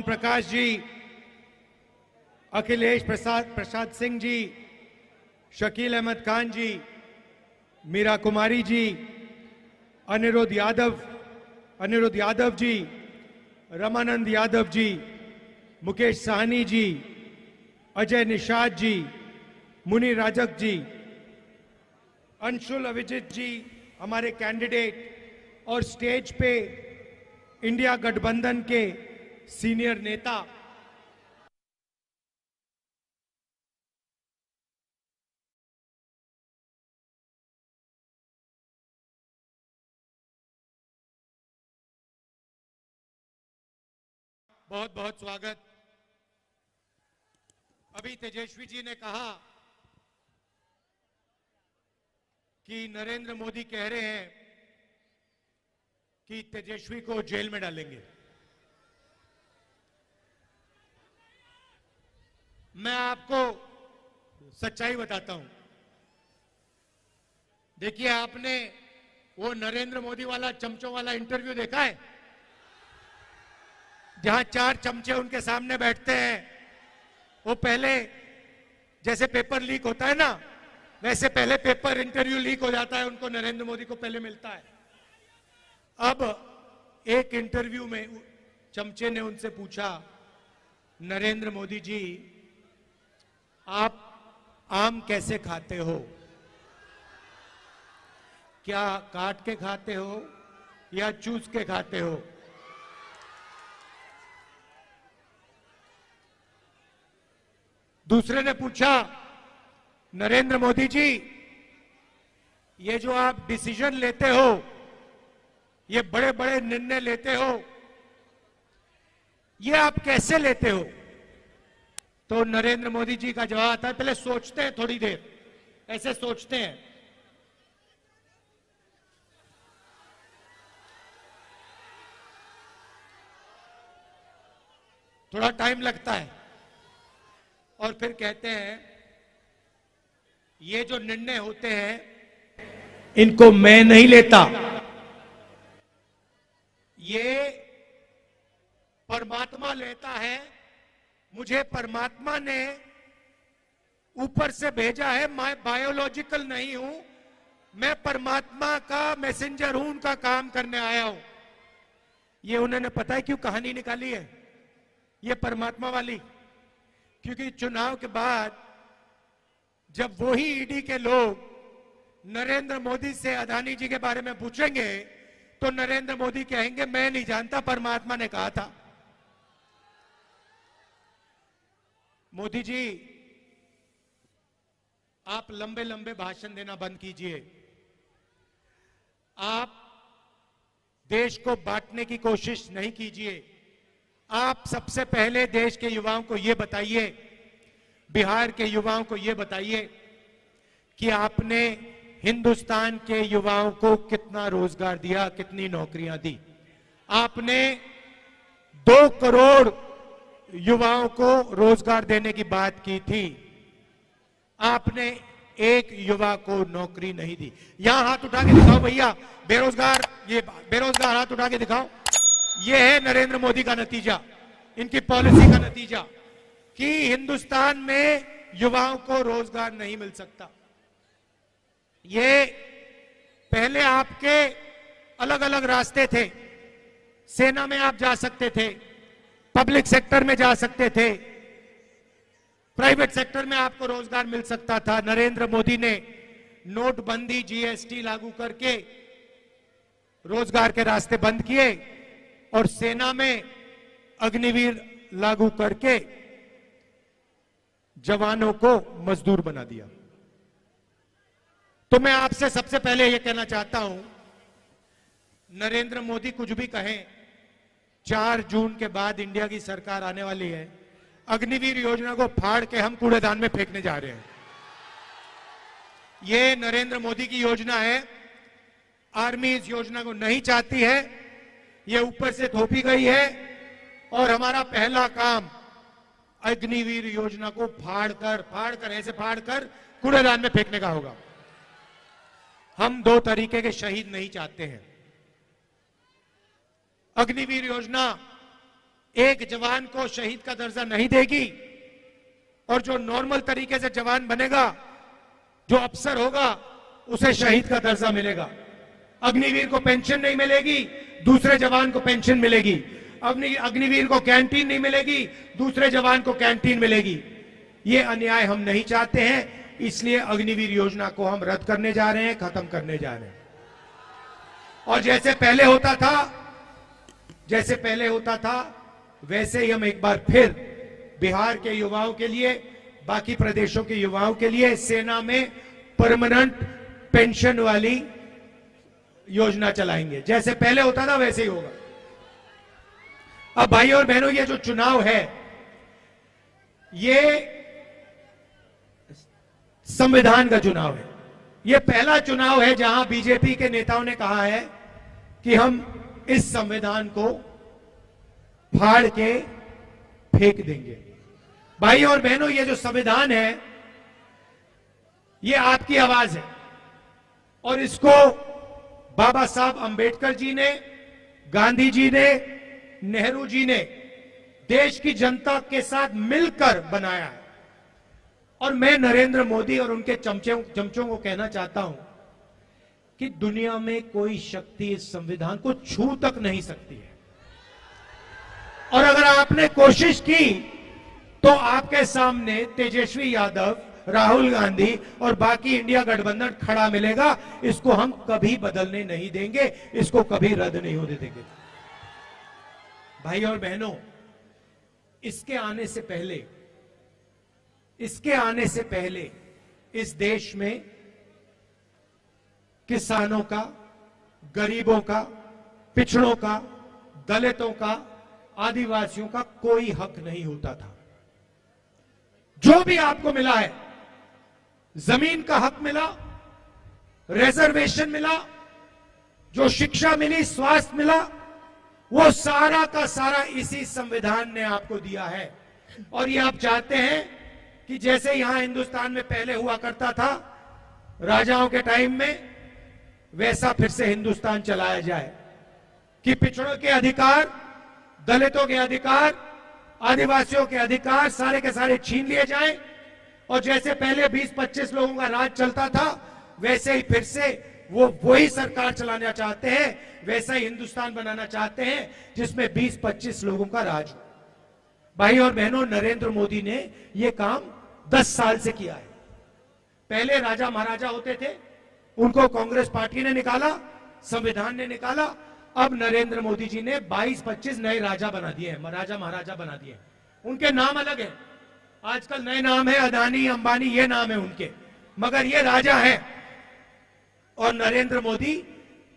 प्रकाश जी, अखिलेश प्रसाद सिंह जी, शकील अहमद खान जी, मीरा कुमारी जी, अनिरुद्ध यादव जी, रमानंद यादव जी, मुकेश साहनी जी, अजय निषाद जी, मुनि राजक जी, अंशुल अभिजीत जी हमारे कैंडिडेट और स्टेज पे इंडिया गठबंधन के सीनियर नेता। बहुत बहुत स्वागत। अभी तेजस्वी जी ने कहा कि नरेंद्र मोदी कह रहे हैं कि तेजस्वी को जेल में डालेंगे। मैं आपको सच्चाई बताता हूं। देखिए, आपने वो नरेंद्र मोदी वाला चमचों वाला इंटरव्यू देखा है, जहां 4 चमचे उनके सामने बैठते हैं। वो पहले जैसे पेपर लीक होता है ना, वैसे पहले पेपर इंटरव्यू लीक हो जाता है, उनको नरेंद्र मोदी को पहले मिलता है। अब एक इंटरव्यू में चमचे ने उनसे पूछा, नरेंद्र मोदी जी, आप आम कैसे खाते हो? क्या काट के खाते हो या चूस के खाते हो? दूसरे ने पूछा, नरेंद्र मोदी जी, ये जो आप डिसीजन लेते हो, ये बड़े बड़े निर्णय लेते हो, ये आप कैसे लेते हो? तो नरेंद्र मोदी जी का जवाब आता है, पहले सोचते हैं थोड़ी देर, ऐसे सोचते हैं। थोड़ा टाइम लगता है और फिर कहते हैं, ये जो निर्णय होते हैं इनको मैं नहीं लेता, ये परमात्मा लेता है। मुझे परमात्मा ने ऊपर से भेजा है, मैं बायोलॉजिकल नहीं हूं, मैं परमात्मा का मैसेंजर हूं, उनका काम करने आया हूं। ये उन्होंने पता है क्यों कहानी निकाली है, ये परमात्मा वाली? क्योंकि चुनाव के बाद जब वही ईडी के लोग नरेंद्र मोदी से अदानी जी के बारे में पूछेंगे तो नरेंद्र मोदी कहेंगे, मैं नहीं जानता, परमात्मा ने कहा था। मोदी जी, आप लंबे लंबे भाषण देना बंद कीजिए। आप देश को बांटने की कोशिश नहीं कीजिए। आप सबसे पहले देश के युवाओं को यह बताइए, बिहार के युवाओं को यह बताइए कि आपने हिंदुस्तान के युवाओं को कितना रोजगार दिया, कितनी नौकरियां दी। आपने 2 करोड़ युवाओं को रोजगार देने की बात की थी, आपने एक युवा को नौकरी नहीं दी। यहां हाथ उठा के दिखाओ भैया, बेरोजगार, ये बेरोजगार हाथ उठा के दिखाओ। ये है नरेंद्र मोदी का नतीजा, इनकी पॉलिसी का नतीजा कि हिंदुस्तान में युवाओं को रोजगार नहीं मिल सकता। ये पहले आपके अलग अलग रास्ते थे। सेना में आप जा सकते थे, पब्लिक सेक्टर में जा सकते थे, प्राइवेट सेक्टर में आपको रोजगार मिल सकता था। नरेंद्र मोदी ने नोटबंदी, जीएसटी लागू करके रोजगार के रास्ते बंद किए और सेना में अग्निवीर लागू करके जवानों को मजदूर बना दिया। तो मैं आपसे सबसे पहले यह कहना चाहता हूं, नरेंद्र मोदी कुछ भी कहें, 4 जून के बाद इंडिया की सरकार आने वाली है। अग्निवीर योजना को फाड़ के हम कूड़ेदान में फेंकने जा रहे हैं। यह नरेंद्र मोदी की योजना है। आर्मी इस योजना को नहीं चाहती है, यह ऊपर से थोपी गई है और हमारा पहला काम अग्निवीर योजना को फाड़ कर कूड़ेदान में फेंकने का होगा। हम 2 तरीके के शहीद नहीं चाहते हैं। अग्निवीर योजना एक जवान को शहीद का दर्जा नहीं देगी और जो नॉर्मल तरीके से जवान बनेगा, जो अफसर होगा, उसे शहीद का दर्जा मिलेगा। अग्निवीर को पेंशन नहीं मिलेगी, दूसरे जवान को पेंशन मिलेगी। अग्निवीर को कैंटीन नहीं मिलेगी, दूसरे जवान को कैंटीन मिलेगी। ये अन्याय हम नहीं चाहते हैं, इसलिए अग्निवीर योजना को हम रद्द करने जा रहे हैं, खत्म करने जा रहे हैं। और जैसे पहले होता था वैसे ही हम एक बार फिर बिहार के युवाओं के लिए, बाकी प्रदेशों के युवाओं के लिए सेना में परमानेंट पेंशन वाली योजना चलाएंगे। जैसे पहले होता था वैसे ही होगा। अब भाई और बहनों, ये जो चुनाव है, ये संविधान का चुनाव है। ये पहला चुनाव है जहां बीजेपी के नेताओं ने कहा है कि हम इस संविधान को फाड़ के फेंक देंगे। भाई और बहनों, ये जो संविधान है, ये आपकी आवाज है और इसको बाबा साहब अंबेडकर जी ने, गांधी जी ने, नेहरू जी ने देश की जनता के साथ मिलकर बनाया है। और मैं नरेंद्र मोदी और उनके चमचों को कहना चाहता हूं कि दुनिया में कोई शक्ति इस संविधान को छू तक नहीं सकती है। और अगर आपने कोशिश की तो आपके सामने तेजस्वी यादव, राहुल गांधी और बाकी इंडिया गठबंधन खड़ा मिलेगा। इसको हम कभी बदलने नहीं देंगे, इसको कभी रद्द नहीं होने देंगे। भाई और बहनों, इसके आने से पहले इस देश में किसानों का, गरीबों का, पिछड़ों का, दलितों का, आदिवासियों का कोई हक नहीं होता था। जो भी आपको मिला है, जमीन का हक मिला, रिजर्वेशन मिला, जो शिक्षा मिली, स्वास्थ्य मिला, वो सारा का सारा इसी संविधान ने आपको दिया है। और ये आप चाहते हैं कि जैसे यहां हिंदुस्तान में पहले हुआ करता था राजाओं के टाइम में, वैसा फिर से हिंदुस्तान चलाया जाए कि पिछड़ों के अधिकार, दलितों के अधिकार, आदिवासियों के अधिकार सारे के सारे छीन लिए जाएं। और जैसे पहले 20-25 लोगों का राज चलता था, वैसे ही फिर से वो वही सरकार चलाना चाहते हैं, वैसा ही हिंदुस्तान बनाना चाहते हैं जिसमें 20-25 लोगों का राज हो। भाई और बहनों, नरेंद्र मोदी ने यह काम 10 साल से किया है। पहले राजा महाराजा होते थे, उनको कांग्रेस पार्टी ने निकाला, संविधान ने निकाला। अब नरेंद्र मोदी जी ने 22-25 नए राजा बना दिए हैं, राजा महाराजा बना दिए। उनके नाम अलग है, आजकल नए नाम है, अदानी, अंबानी, ये नाम है उनके, मगर ये राजा है। और नरेंद्र मोदी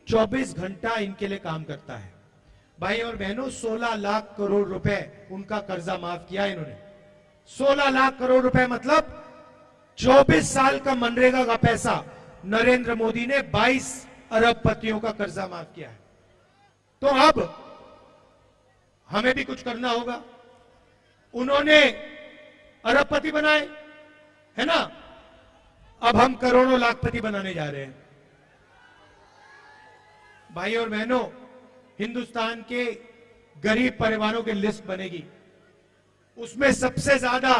24 घंटा इनके लिए काम करता है। भाई और बहनों, 16 लाख करोड़ रुपए उनका कर्जा माफ किया इन्होंने। 16 लाख करोड़ रुपए मतलब 24 साल का मनरेगा का पैसा नरेंद्र मोदी ने 22 अरबपतियों का कर्जा माफ किया है। तो अब हमें भी कुछ करना होगा। उन्होंने अरबपति बनाए, है ना, अब हम करोड़ों लाखपति बनाने जा रहे हैं। भाई और बहनों, हिंदुस्तान के गरीब परिवारों की लिस्ट बनेगी, उसमें सबसे ज्यादा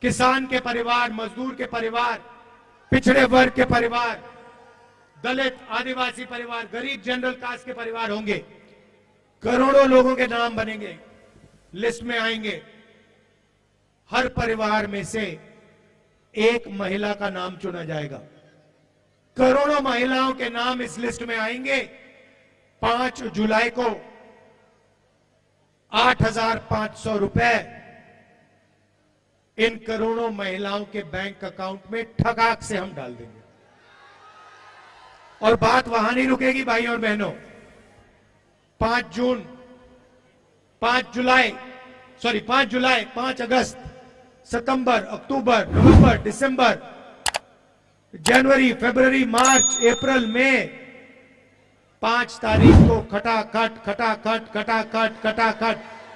किसान के परिवार, मजदूर के परिवार, पिछड़े वर्ग के परिवार, दलित, आदिवासी परिवार, गरीब जनरल कास्ट के परिवार होंगे। करोड़ों लोगों के नाम बनेंगे, लिस्ट में आएंगे। हर परिवार में से एक महिला का नाम चुना जाएगा। करोड़ों महिलाओं के नाम इस लिस्ट में आएंगे। 5 जुलाई को 8,500 रुपए इन करोड़ों महिलाओं के बैंक अकाउंट में ठगाक से हम डाल देंगे। और बात वहां नहीं रुकेगी भाई और बहनों। 5 जुलाई, 5 अगस्त, सितंबर, अक्टूबर, नवंबर, दिसंबर, जनवरी, फरवरी, मार्च, अप्रैल, मई, 5 तारीख को खटाखट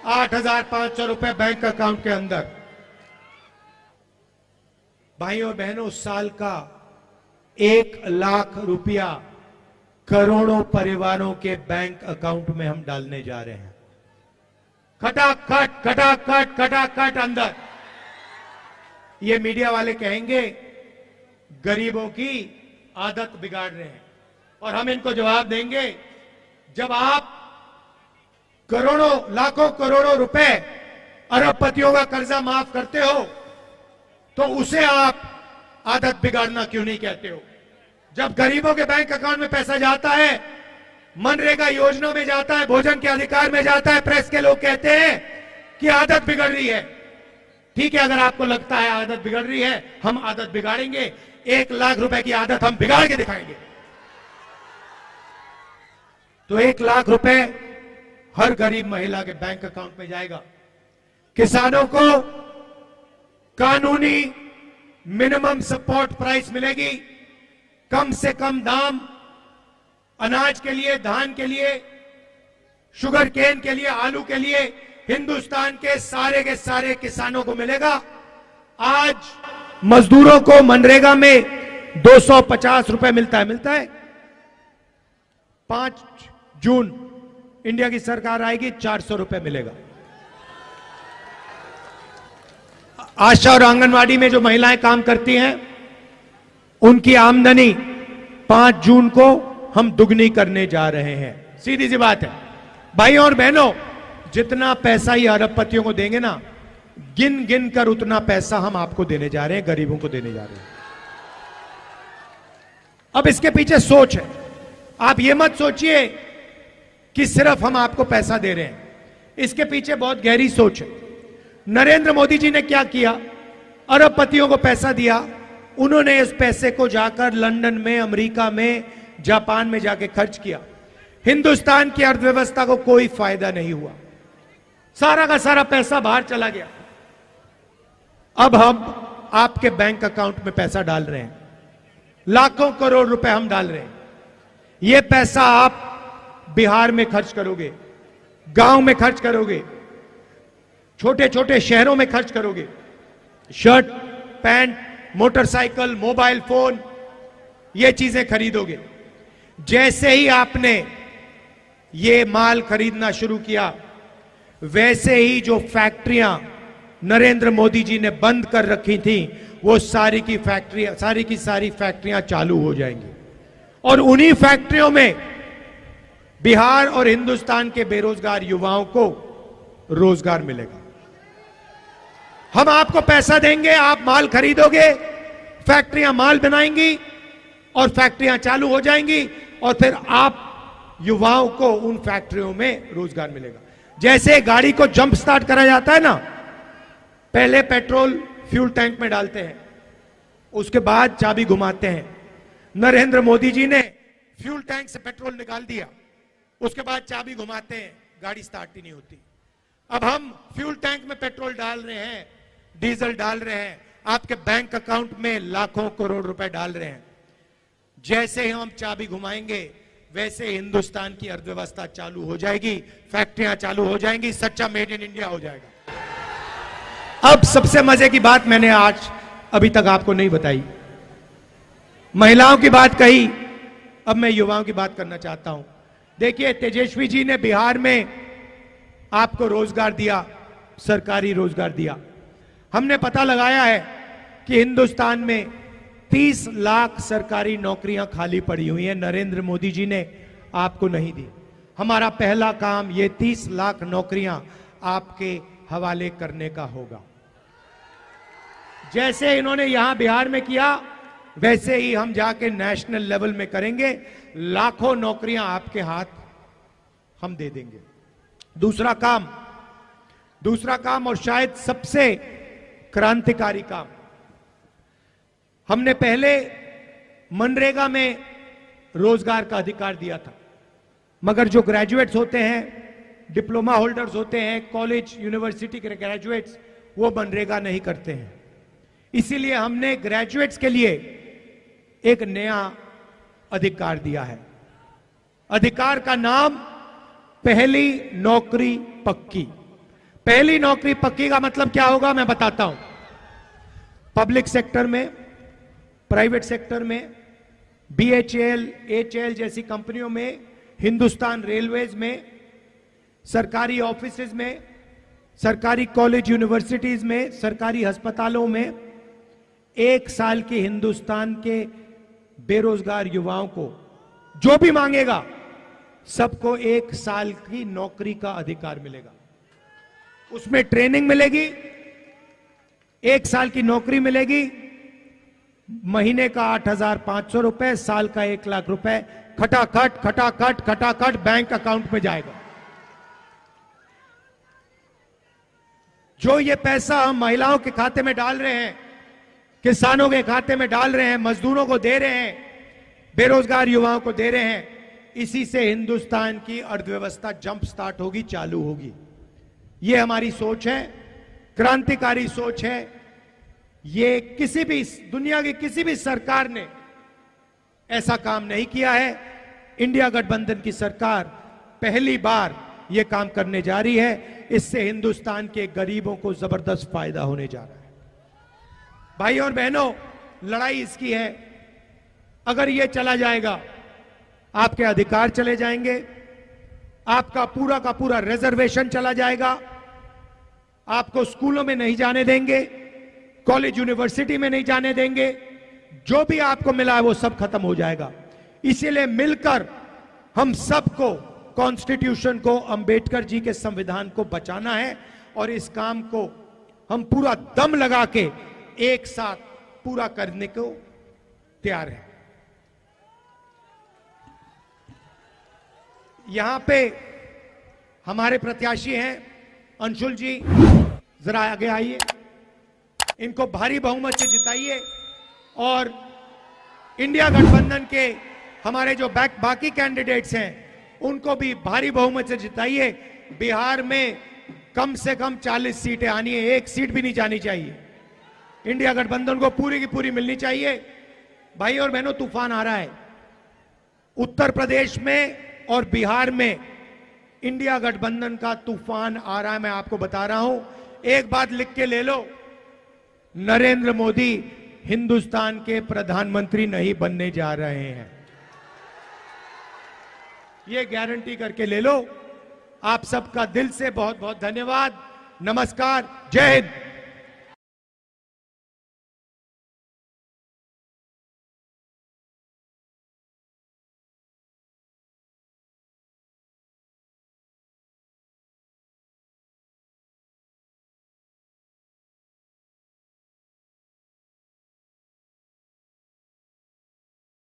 8,500 रुपए बैंक अकाउंट के अंदर। भाइयों और बहनों, साल का 1 लाख रुपया करोड़ों परिवारों के बैंक अकाउंट में हम डालने जा रहे हैं। खटाखट खटाखट खटाखट अंदर। ये मीडिया वाले कहेंगे गरीबों की आदत बिगाड़ रहे हैं, और हम इनको जवाब देंगे, जब आप करोड़ों लाखों करोड़ों रुपए अरबपतियों का कर्जा माफ करते हो तो उसे आप आदत बिगाड़ना क्यों नहीं कहते हो? जब गरीबों के बैंक अकाउंट में पैसा जाता है, मनरेगा योजना में जाता है, भोजन के अधिकार में जाता है, प्रेस के लोग कहते हैं कि आदत बिगड़ रही है। ठीक है, अगर आपको लगता है आदत बिगड़ रही है, हम आदत बिगाड़ेंगे। 1 लाख रुपए की आदत हम बिगाड़ के दिखाएंगे। तो 1 लाख रुपए हर गरीब महिला के बैंक अकाउंट में जाएगा। किसानों को कानूनी मिनिमम सपोर्ट प्राइस मिलेगी, कम से कम दाम अनाज के लिए, धान के लिए, शुगर केन के लिए, आलू के लिए हिंदुस्तान के सारे किसानों को मिलेगा। आज मजदूरों को मनरेगा में 250 रुपए मिलता है। 5 जून इंडिया की सरकार आएगी, 400 रुपए मिलेगा। आशा और आंगनवाड़ी में जो महिलाएं काम करती हैं, उनकी आमदनी 5 जून को हम दुगनी करने जा रहे हैं। सीधी सी बात है भाइयों और बहनों, जितना पैसा ये अरबपतियों को देंगे ना, गिन गिन कर उतना पैसा हम आपको देने जा रहे हैं, गरीबों को देने जा रहे हैं। अब इसके पीछे सोच है। आप ये मत सोचिए कि सिर्फ हम आपको पैसा दे रहे हैं, इसके पीछे बहुत गहरी सोच है। नरेंद्र मोदी जी ने क्या किया? अरबपतियों को पैसा दिया, उन्होंने इस पैसे को जाकर लंदन में, अमेरिका में, जापान में जाके खर्च किया। हिंदुस्तान की अर्थव्यवस्था को कोई फायदा नहीं हुआ, सारा का सारा पैसा बाहर चला गया। अब हम आपके बैंक अकाउंट में पैसा डाल रहे हैं, लाखों करोड़ रुपए हम डाल रहे हैं। यह पैसा आप बिहार में खर्च करोगे, गांव में खर्च करोगे, छोटे छोटे शहरों में खर्च करोगे, shirt, pant, motorcycle, mobile phone, ये चीजें खरीदोगे। जैसे ही आपने ये माल खरीदना शुरू किया, वैसे ही जो फैक्ट्रियां नरेंद्र मोदी जी ने बंद कर रखी थी, वो सारी की सारी फैक्ट्रियां चालू हो जाएंगी, और उन्हीं फैक्ट्रियों में बिहार और हिंदुस्तान के बेरोजगार युवाओं को रोजगार मिलेगा। हम आपको पैसा देंगे, आप माल खरीदोगे, फैक्ट्रियां माल बनाएंगी और फैक्ट्रियां चालू हो जाएंगी, और फिर आप युवाओं को उन फैक्ट्रियों में रोजगार मिलेगा। जैसे गाड़ी को जंप स्टार्ट करा जाता है ना, पहले पेट्रोल फ्यूल टैंक में डालते हैं, उसके बाद चाबी घुमाते हैं। नरेंद्र मोदी जी ने फ्यूल टैंक से पेट्रोल निकाल दिया, उसके बाद चाबी घुमाते हैं, गाड़ी स्टार्ट ही नहीं होती। अब हम फ्यूल टैंक में पेट्रोल डाल रहे हैं, डीजल डाल रहे हैं, आपके बैंक अकाउंट में लाखों करोड़ रुपए डाल रहे हैं। जैसे ही हम चाबी घुमाएंगे, वैसे हिंदुस्तान की अर्थव्यवस्था चालू हो जाएगी, फैक्ट्रियां चालू हो जाएंगी, सच्चा मेड इन इंडिया हो जाएगा। अब सबसे मजे की बात मैंने आज अभी तक आपको नहीं बताई। महिलाओं की बात कही, अब मैं युवाओं की बात करना चाहता हूं। देखिए, तेजस्वी जी ने बिहार में आपको रोजगार दिया, सरकारी रोजगार दिया। हमने पता लगाया है कि हिंदुस्तान में 30 लाख सरकारी नौकरियां खाली पड़ी हुई हैं, नरेंद्र मोदी जी ने आपको नहीं दी। हमारा पहला काम ये 30 लाख नौकरियां आपके हवाले करने का होगा। जैसे इन्होंने यहां बिहार में किया, वैसे ही हम जाके नेशनल लेवल में करेंगे। लाखों नौकरियां आपके हाथ हम दे देंगे। दूसरा काम और शायद सबसे क्रांतिकारी काम, हमने पहले मनरेगा में रोजगार का अधिकार दिया था, मगर जो ग्रेजुएट्स होते हैं, डिप्लोमा होल्डर्स होते हैं, कॉलेज यूनिवर्सिटी के ग्रेजुएट्स, वो मनरेगा नहीं करते हैं। इसीलिए हमने ग्रेजुएट्स के लिए एक नया अधिकार दिया है। अधिकार का नाम पहली नौकरी पक्की। पहली नौकरी पक्की का मतलब क्या होगा, मैं बताता हूं। पब्लिक सेक्टर में, प्राइवेट सेक्टर में, BHEL, HAL जैसी कंपनियों में, हिंदुस्तान रेलवेज में, सरकारी ऑफिसेज में, सरकारी कॉलेज यूनिवर्सिटीज में, सरकारी अस्पतालों में 1 साल के हिंदुस्तान के बेरोजगार युवाओं को जो भी मांगेगा सबको 1 साल की नौकरी का अधिकार मिलेगा। उसमें ट्रेनिंग मिलेगी, 1 साल की नौकरी मिलेगी, महीने का 8,500 रुपए, साल का 1 लाख रुपए खटाखट खटाखट खटाखट बैंक अकाउंट में जाएगा। जो ये पैसा हम महिलाओं के खाते में डाल रहे हैं, किसानों के खाते में डाल रहे हैं, मजदूरों को दे रहे हैं, बेरोजगार युवाओं को दे रहे हैं, इसी से हिंदुस्तान की अर्थव्यवस्था जंप स्टार्ट होगी, चालू होगी। ये हमारी सोच है, क्रांतिकारी सोच है। ये किसी भी दुनिया की किसी भी सरकार ने ऐसा काम नहीं किया है। इंडिया गठबंधन की सरकार पहली बार यह काम करने जा रही है। इससे हिंदुस्तान के गरीबों को जबरदस्त फायदा होने जा रहा है। भाई और बहनों, लड़ाई इसकी है, अगर यह चला जाएगा आपके अधिकार चले जाएंगे, आपका पूरा का पूरा रिजर्वेशन चला जाएगा, आपको स्कूलों में नहीं जाने देंगे, कॉलेज यूनिवर्सिटी में नहीं जाने देंगे, जो भी आपको मिला है वो सब खत्म हो जाएगा। इसीलिए मिलकर हम सबको कॉन्स्टिट्यूशन को, अंबेडकर जी के संविधान को बचाना है और इस काम को हम पूरा दम लगा के एक साथ पूरा करने को तैयार हैं। यहां पे हमारे प्रत्याशी हैं अंशुल जी, जरा आगे आइए, इनको भारी बहुमत से जिताइए और इंडिया गठबंधन के हमारे जो बाकी कैंडिडेट्स हैं उनको भी भारी बहुमत से जिताइए। बिहार में कम से कम 40 सीटें आनी है, 1 सीट भी नहीं जानी चाहिए। इंडिया गठबंधन को पूरी की पूरी मिलनी चाहिए। भाई और बहनों, तूफान आ रहा है उत्तर प्रदेश में और बिहार में, इंडिया गठबंधन का तूफान आ रहा है। मैं आपको बता रहा हूं, एक बात लिख के ले लो, नरेंद्र मोदी हिंदुस्तान के प्रधानमंत्री नहीं बनने जा रहे हैं, ये गारंटी करके ले लो। आप सबका दिल से बहुत बहुत धन्यवाद। नमस्कार, जय हिंद।